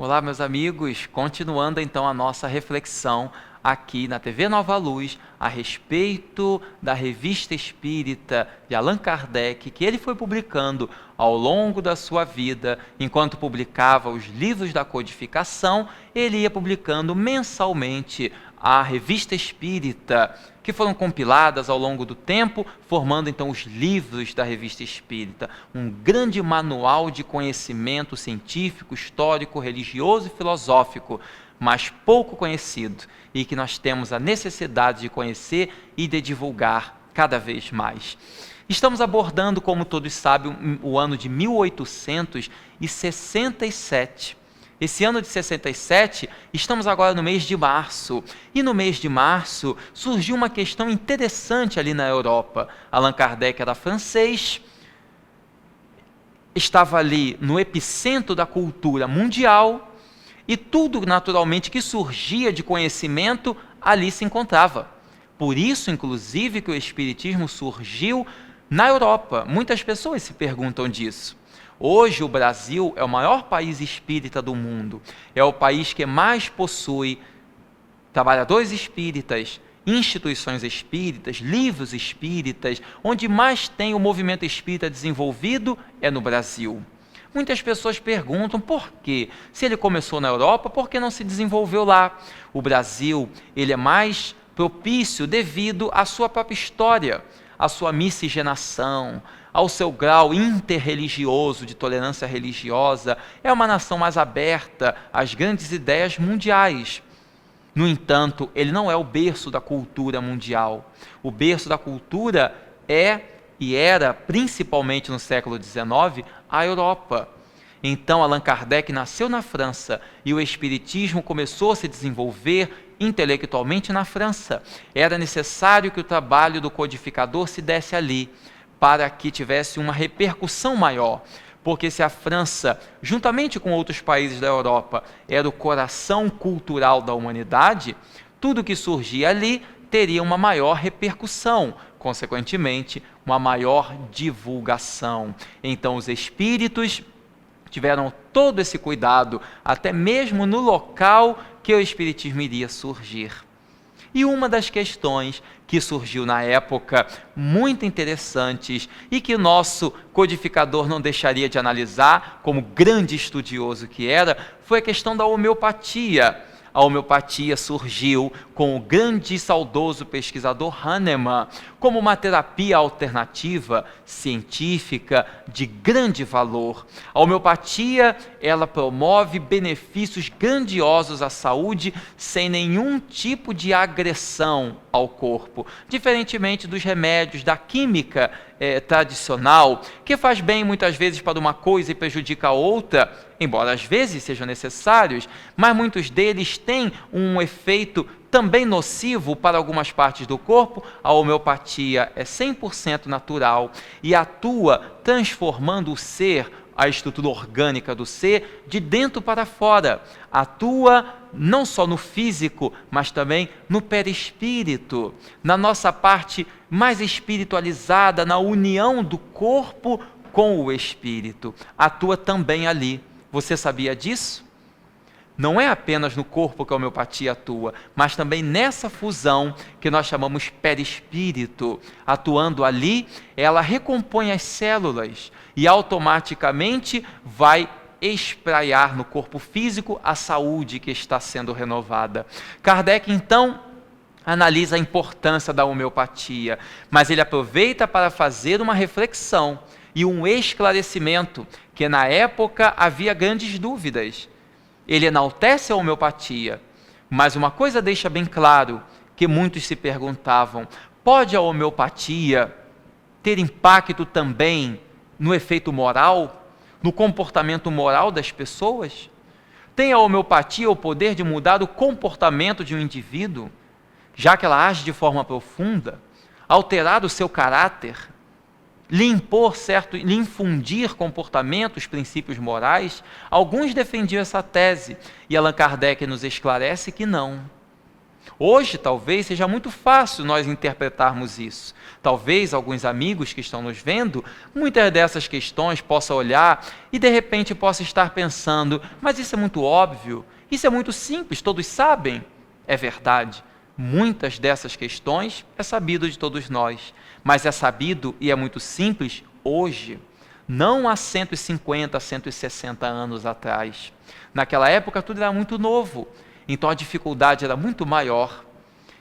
Olá, meus amigos, continuando então a nossa reflexão aqui na TV Nova Luz a respeito da Revista Espírita de Allan Kardec, que ele foi publicando ao longo da sua vida. Enquanto publicava os livros da codificação, ele ia publicando mensalmente a Revista Espírita, que foram compiladas ao longo do tempo, formando então os livros da Revista Espírita, um grande manual de conhecimento científico, histórico, religioso e filosófico, mas pouco conhecido e que nós temos a necessidade de conhecer e de divulgar cada vez mais. Estamos abordando, como todos sabem, o ano de 1867. Esse ano de 67, estamos agora no mês de março, e no mês de março surgiu uma questão interessante ali na Europa. Allan Kardec era francês, estava ali no epicentro da cultura mundial, e tudo naturalmente que surgia de conhecimento ali se encontrava. Por isso, inclusive, que o Espiritismo surgiu na Europa. Muitas pessoas se perguntam disso. Hoje o Brasil é o maior país espírita do mundo, é o país que mais possui trabalhadores espíritas, instituições espíritas, livros espíritas, onde mais tem o movimento espírita desenvolvido é no Brasil. Muitas pessoas perguntam por quê? Se ele começou na Europa, por que não se desenvolveu lá? O Brasil, ele é mais propício devido à sua própria história, à sua miscigenação, ao seu grau interreligioso de tolerância religiosa. É uma nação mais aberta às grandes ideias mundiais. No entanto, ele não é o berço da cultura mundial. O berço da cultura é e era, principalmente no século XIX, a Europa. Então, Allan Kardec nasceu na França e o Espiritismo começou a se desenvolver intelectualmente na França. Era necessário que o trabalho do codificador se desse ali, para que tivesse uma repercussão maior, porque se a França, juntamente com outros países da Europa, era o coração cultural da humanidade, tudo que surgia ali teria uma maior repercussão, consequentemente, uma maior divulgação. Então, os espíritos tiveram todo esse cuidado, até mesmo no local que o Espiritismo iria surgir. E uma das questões que surgiu na época, muito interessantes, e que o nosso codificador não deixaria de analisar, como grande estudioso que era, foi a questão da homeopatia. A homeopatia surgiu com o grande e saudoso pesquisador Hahnemann como uma terapia alternativa, científica, de grande valor. A homeopatia, ela promove benefícios grandiosos à saúde sem nenhum tipo de agressão ao corpo, diferentemente dos remédios da química tradicional, que faz bem muitas vezes para uma coisa e prejudica a outra, embora às vezes sejam necessários, mas muitos deles têm um efeito também nocivo para algumas partes do corpo. A homeopatia é 100% natural e atua transformando o ser, a estrutura orgânica do ser, de dentro para fora. Atua não só no físico, mas também no perispírito, na nossa parte mais espiritualizada, na união do corpo com o espírito. Atua também ali. Você sabia disso? Não é apenas no corpo que a homeopatia atua, mas também nessa fusão que nós chamamos perispírito. Atuando ali, ela recompõe as células e automaticamente vai espraiar no corpo físico a saúde que está sendo renovada. Kardec, então, analisa a importância da homeopatia, mas ele aproveita para fazer uma reflexão e um esclarecimento, que na época havia grandes dúvidas. Ele enaltece a homeopatia, mas uma coisa deixa bem claro, que muitos se perguntavam: pode a homeopatia ter impacto também no efeito moral, no comportamento moral das pessoas? Tem a homeopatia o poder de mudar o comportamento de um indivíduo, já que ela age de forma profunda, alterar o seu caráter, lhe infundir comportamentos, princípios morais? Alguns defendiam essa tese, e Allan Kardec nos esclarece que não. Hoje, talvez, seja muito fácil nós interpretarmos isso. Talvez alguns amigos que estão nos vendo, muitas dessas questões possam olhar e de repente possa estar pensando, mas isso é muito óbvio, isso é muito simples, todos sabem. É verdade, muitas dessas questões é sabido de todos nós, mas é sabido e é muito simples hoje, não há 150, 160 anos atrás. Naquela época tudo era muito novo, então a dificuldade era muito maior.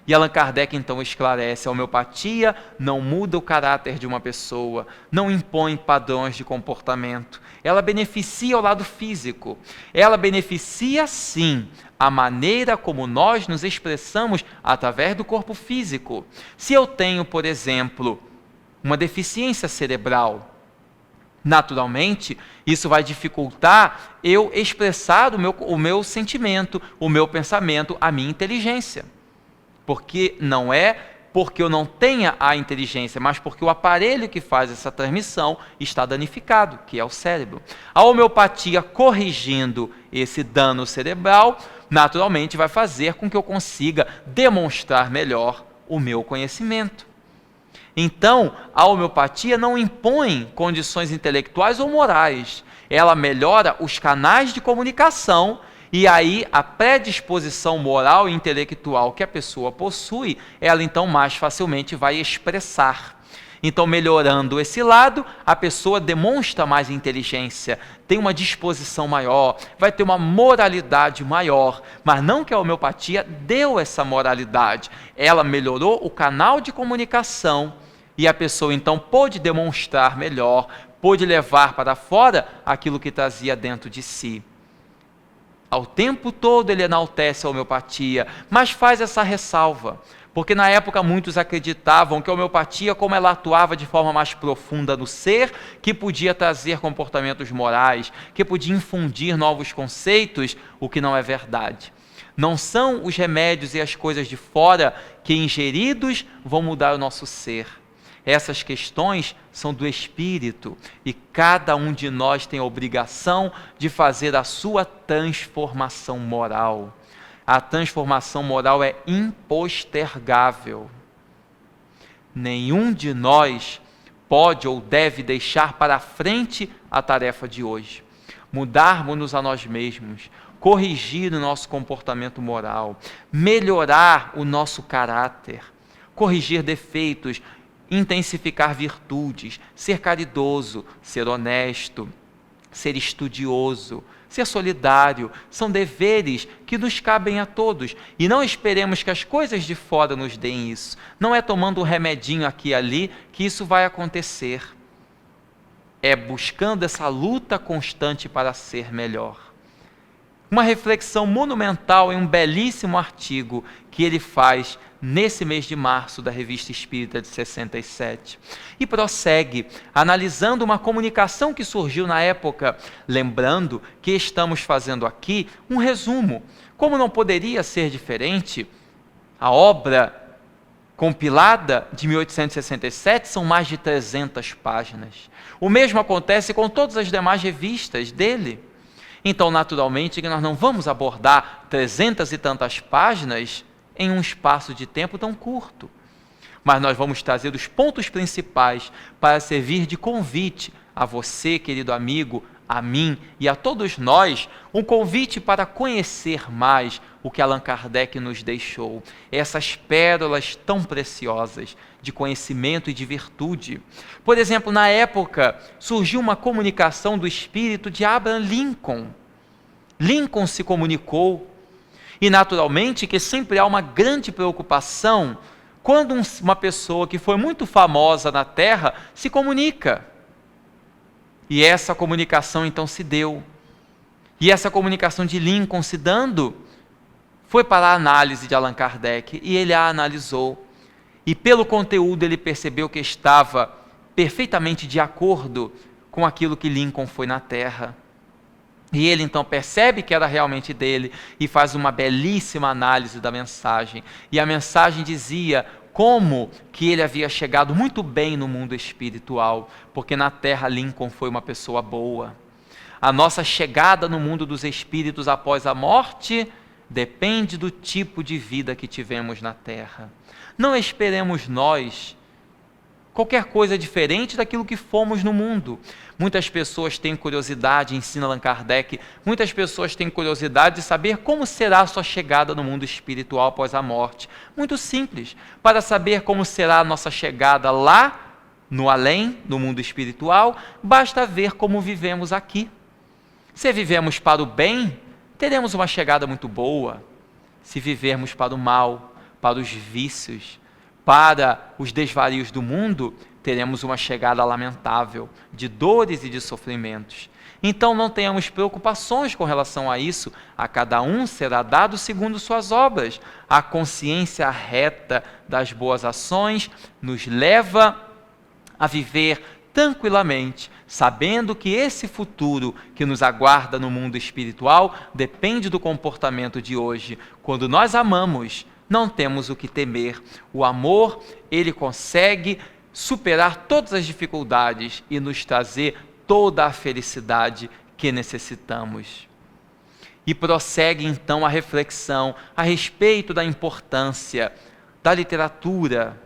E Allan Kardec então esclarece: a homeopatia não muda o caráter de uma pessoa, não impõe padrões de comportamento, ela beneficia o lado físico, ela beneficia sim a maneira como nós nos expressamos através do corpo físico. Se eu tenho, por exemplo, uma deficiência cerebral, naturalmente, isso vai dificultar eu expressar o meu sentimento, o meu pensamento, a minha inteligência. Porque não é porque eu não tenha a inteligência, mas porque o aparelho que faz essa transmissão está danificado, que é o cérebro. A homeopatia, corrigindo esse dano cerebral, naturalmente vai fazer com que eu consiga demonstrar melhor o meu conhecimento. Então, a homeopatia não impõe condições intelectuais ou morais. Ela melhora os canais de comunicação e aí a predisposição moral e intelectual que a pessoa possui, ela então mais facilmente vai expressar. Então, melhorando esse lado, a pessoa demonstra mais inteligência, tem uma disposição maior, vai ter uma moralidade maior, mas não que a homeopatia deu essa moralidade, ela melhorou o canal de comunicação e a pessoa então pôde demonstrar melhor, pôde levar para fora aquilo que trazia dentro de si. Ao tempo todo ele enaltece a homeopatia, mas faz essa ressalva, porque na época muitos acreditavam que a homeopatia, como ela atuava de forma mais profunda no ser, que podia trazer comportamentos morais, que podia infundir novos conceitos, o que não é verdade. Não são os remédios e as coisas de fora que, ingeridos, vão mudar o nosso ser. Essas questões são do espírito e cada um de nós tem a obrigação de fazer a sua transformação moral. A transformação moral é impostergável. Nenhum de nós pode ou deve deixar para frente a tarefa de hoje. Mudarmos-nos a nós mesmos, corrigir o nosso comportamento moral, melhorar o nosso caráter, corrigir defeitos, intensificar virtudes, ser caridoso, ser honesto, ser estudioso, ser solidário, são deveres que nos cabem a todos. E não esperemos que as coisas de fora nos deem isso. Não é tomando um remedinho aqui e ali que isso vai acontecer. É buscando essa luta constante para ser melhor. Uma reflexão monumental em um belíssimo artigo que ele faz nesse mês de março da Revista Espírita de 67. E prossegue, analisando uma comunicação que surgiu na época, lembrando que estamos fazendo aqui um resumo. Como não poderia ser diferente, a obra compilada de 1867 são mais de 300 páginas. O mesmo acontece com todas as demais revistas dele. Então, naturalmente, que nós não vamos abordar 300 e tantas páginas em um espaço de tempo tão curto. Mas nós vamos trazer os pontos principais para servir de convite a você, querido amigo, a mim e a todos nós, um convite para conhecer mais o que Allan Kardec nos deixou, essas pérolas tão preciosas de conhecimento e de virtude. Por exemplo, na época, surgiu uma comunicação do espírito de Abraham Lincoln. Lincoln se comunicou, e naturalmente que sempre há uma grande preocupação quando uma pessoa que foi muito famosa na Terra se comunica. E essa comunicação então se deu. E essa comunicação de Lincoln se dando foi para a análise de Allan Kardec, e ele a analisou. E pelo conteúdo ele percebeu que estava perfeitamente de acordo com aquilo que Lincoln foi na Terra. E ele então percebe que era realmente dele e faz uma belíssima análise da mensagem. E a mensagem dizia como que ele havia chegado muito bem no mundo espiritual, porque na Terra Lincoln foi uma pessoa boa. A nossa chegada no mundo dos espíritos após a morte depende do tipo de vida que tivemos na Terra. Não esperemos nós qualquer coisa diferente daquilo que fomos no mundo. Muitas pessoas têm curiosidade, ensina Allan Kardec, muitas pessoas têm curiosidade de saber como será a sua chegada no mundo espiritual após a morte. Muito simples. Para saber como será a nossa chegada lá, no além, no mundo espiritual, basta ver como vivemos aqui. Se vivemos para o bem, teremos uma chegada muito boa. Se vivermos para o mal, para os vícios, para os desvarios do mundo, teremos uma chegada lamentável, de dores e de sofrimentos. Então não tenhamos preocupações com relação a isso, a cada um será dado segundo suas obras. A consciência reta das boas ações nos leva a viver tranquilamente, sabendo que esse futuro que nos aguarda no mundo espiritual depende do comportamento de hoje. Quando nós amamos, não temos o que temer. O amor, ele consegue superar todas as dificuldades e nos trazer toda a felicidade que necessitamos. E prossegue então a reflexão a respeito da importância da literatura.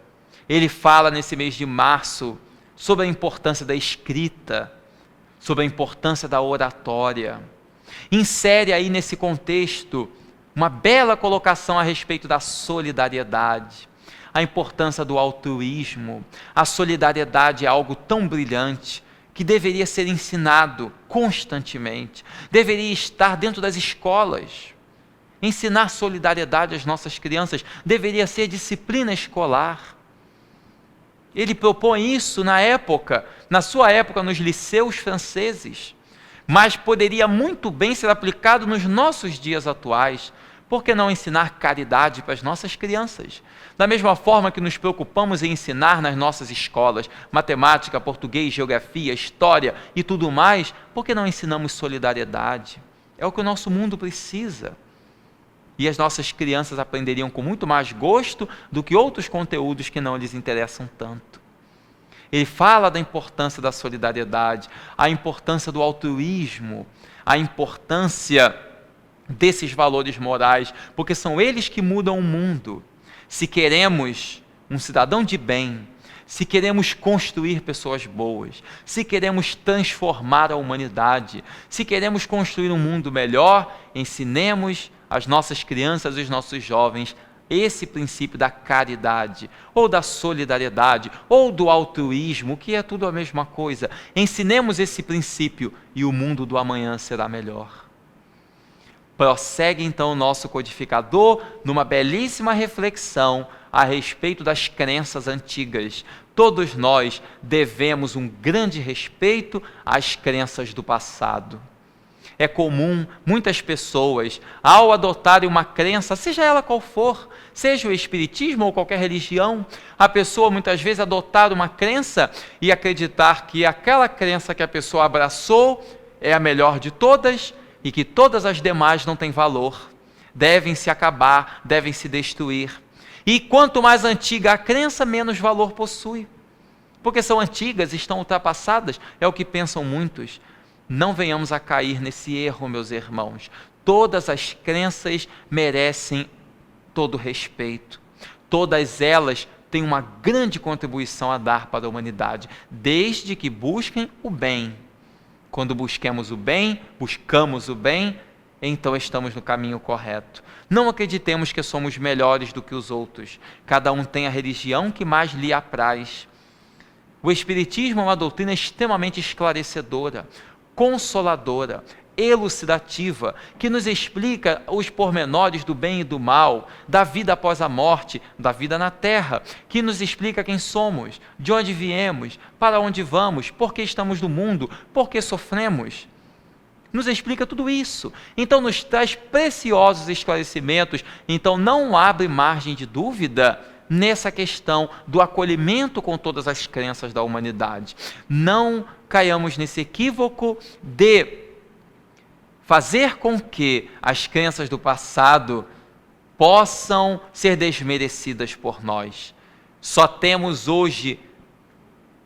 Ele fala nesse mês de março sobre a importância da escrita, sobre a importância da oratória. Insere aí nesse contexto uma bela colocação a respeito da solidariedade, a importância do altruísmo. A solidariedade é algo tão brilhante que deveria ser ensinado constantemente, deveria estar dentro das escolas. Ensinar solidariedade às nossas crianças deveria ser disciplina escolar. Ele propõe isso na sua época, nos liceus franceses, mas poderia muito bem ser aplicado nos nossos dias atuais. Por que não ensinar caridade para as nossas crianças? Da mesma forma que nos preocupamos em ensinar nas nossas escolas matemática, português, geografia, história e tudo mais, por que não ensinamos solidariedade? É o que o nosso mundo precisa. E as nossas crianças aprenderiam com muito mais gosto do que outros conteúdos que não lhes interessam tanto. Ele fala da importância da solidariedade, a importância do altruísmo, a importância desses valores morais, porque são eles que mudam o mundo. Se queremos um cidadão de bem, se queremos construir pessoas boas, se queremos transformar a humanidade, se queremos construir um mundo melhor, ensinemos às nossas crianças e aos nossos jovens esse princípio da caridade, ou da solidariedade, ou do altruísmo, que é tudo a mesma coisa. Ensinemos esse princípio e o mundo do amanhã será melhor. Prossegue então o nosso codificador numa belíssima reflexão a respeito das crenças antigas. Todos nós devemos um grande respeito às crenças do passado. É comum muitas pessoas, ao adotarem uma crença, seja ela qual for, seja o espiritismo ou qualquer religião, a pessoa muitas vezes adotar uma crença e acreditar que aquela crença que a pessoa abraçou é a melhor de todas e que todas as demais não têm valor, devem se acabar, devem se destruir. E quanto mais antiga a crença, menos valor possui, porque são antigas, estão ultrapassadas, é o que pensam muitos. Não venhamos a cair nesse erro, meus irmãos. Todas as crenças merecem todo respeito. Todas elas têm uma grande contribuição a dar para a humanidade, desde que busquem o bem. Quando buscamos o bem, então estamos no caminho correto. Não acreditemos que somos melhores do que os outros. Cada um tem a religião que mais lhe apraz. O Espiritismo é uma doutrina extremamente esclarecedora, consoladora, elucidativa, que nos explica os pormenores do bem e do mal, da vida após a morte, da vida na terra, que nos explica quem somos, de onde viemos, para onde vamos, por que estamos no mundo, por que sofremos. Nos explica tudo isso. Então nos traz preciosos esclarecimentos. Então não abre margem de dúvida nessa questão do acolhimento com todas as crenças da humanidade. Não caiamos nesse equívoco de fazer com que as crenças do passado possam ser desmerecidas por nós. Só temos hoje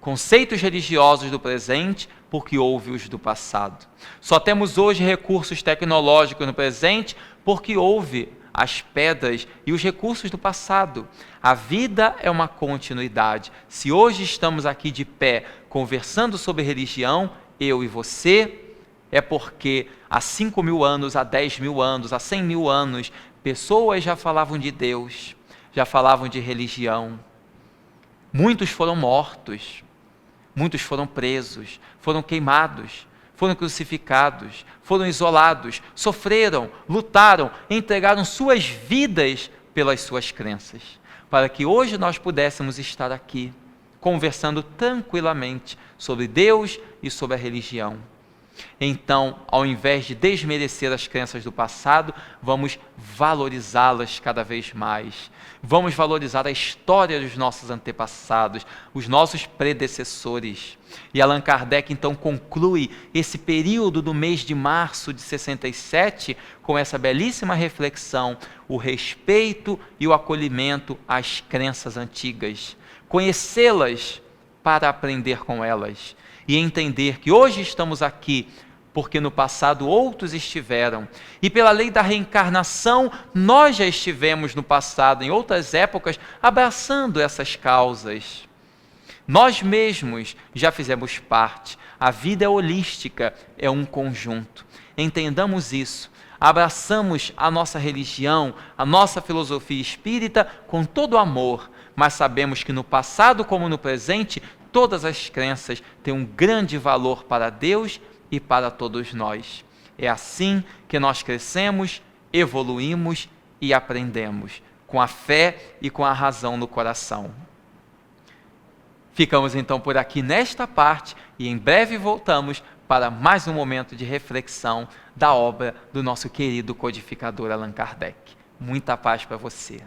conceitos religiosos do presente porque houve os do passado. Só temos hoje recursos tecnológicos no presente porque houve as pedras e os recursos do passado. A vida é uma continuidade. Se hoje estamos aqui de pé conversando sobre religião, eu e você, é porque há 5.000 anos, há 10.000 anos, há 100.000 anos, pessoas já falavam de Deus, já falavam de religião. Muitos foram mortos, muitos foram presos, foram queimados, foram crucificados, foram isolados, sofreram, lutaram, entregaram suas vidas pelas suas crenças, para que hoje nós pudéssemos estar aqui, conversando tranquilamente sobre Deus e sobre a religião. Então, ao invés de desmerecer as crenças do passado, vamos valorizá-las cada vez mais. Vamos valorizar a história dos nossos antepassados, os nossos predecessores. E Allan Kardec então conclui esse período do mês de março de 67 com essa belíssima reflexão: o respeito e o acolhimento às crenças antigas. Conhecê-las para aprender com elas. E entender que hoje estamos aqui porque no passado outros estiveram. E pela lei da reencarnação, nós já estivemos no passado, em outras épocas, abraçando essas causas. Nós mesmos já fizemos parte. A vida é holística, é um conjunto. Entendamos isso. Abraçamos a nossa religião, a nossa filosofia espírita com todo amor, mas sabemos que no passado como no presente, todas as crenças têm um grande valor para Deus e para todos nós. É assim que nós crescemos, evoluímos e aprendemos, com a fé e com a razão no coração. Ficamos então por aqui nesta parte e em breve voltamos para mais um momento de reflexão da obra do nosso querido codificador Allan Kardec. Muita paz para você.